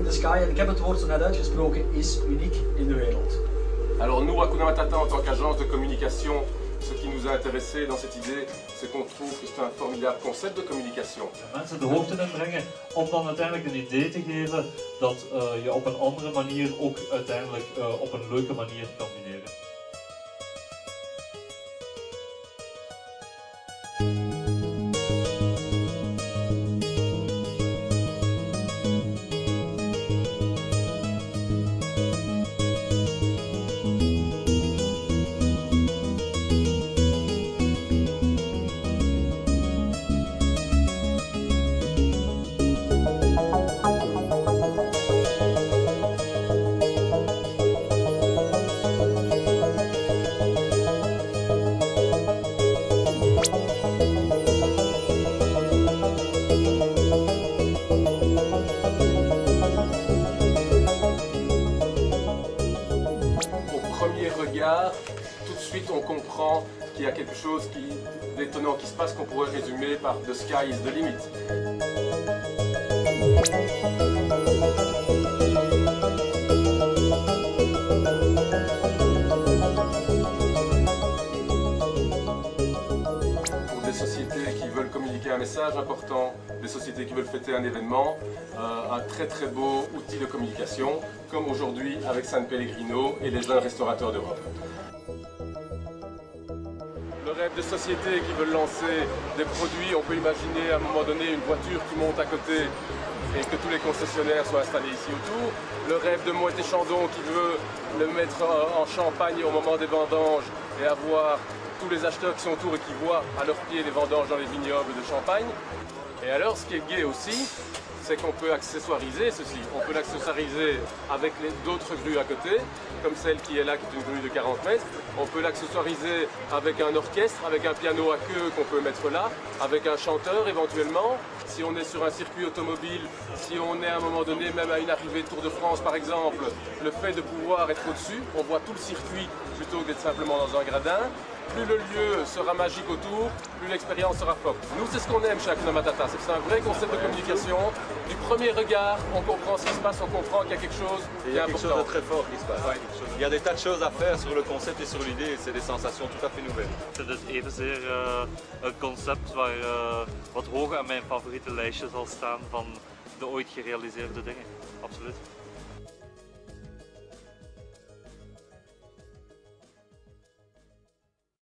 the Sky, en ik heb het woord zo net uitgesproken, is uniek in de wereld. Alors nous, Hakuna Matata, en tant qu'agence de communication, ce qui nous a intéressé dans cette idée, c'est qu'on trouve que c'est un formidable concept de communication. Mensen de hoogte in brengen om dan uiteindelijk een idee te geven dat je op een andere manier ook uiteindelijk op een leuke manier kan combineren. Tout de suite on comprend qu'il y a quelque chose d'étonnant qui se passe qu'on pourrait résumer par The Sky is the limit. Pour des sociétés qui veulent communiquer un message important, des sociétés qui veulent fêter un événement, un très beau outil de communication, comme aujourd'hui avec San Pellegrino et les jeunes restaurateurs d'Europe. Le rêve de sociétés qui veulent lancer des produits, on peut imaginer à un moment donné une voiture qui monte à côté et que tous les concessionnaires soient installés ici autour. Le rêve de Moët & Chandon qui veut le mettre en Champagne au moment des vendanges et avoir tous les acheteurs qui sont autour et qui voient à leurs pieds les vendanges dans les vignobles de Champagne. Et alors ce qui est gai aussi, c'est qu'on peut accessoiriser ceci. On peut l'accessoiriser avec d'autres grues à côté, comme celle qui est là, qui est une grue de 40 mètres. On peut l'accessoiriser avec un orchestre, avec un piano à queue qu'on peut mettre là, avec un chanteur éventuellement. Si on est sur un circuit automobile, si on est à un moment donné même à une arrivée de Tour de France par exemple, le fait de pouvoir être au-dessus, on voit tout le circuit plutôt que d'être simplement dans un gradin. Plus le lieu sera magique autour, plus l'expérience sera forte. Nous, c'est ce qu'on aime chez Hakuna Matata, c'est un vrai concept de communication. Du premier regard, on comprend ce qui se passe, on comprend qu'il y a quelque chose qui est important. Il y a quelque chose de très fort qui se passe. Ouais. Il y a des tas de choses à faire sur le concept et sur l'idée, et c'est des sensations tout à fait nouvelles. Het is evenzeer een concept wat hoog aan mijn favoriete lijstje zal staan van de ooit gerealiseerde dingen. Absoluut.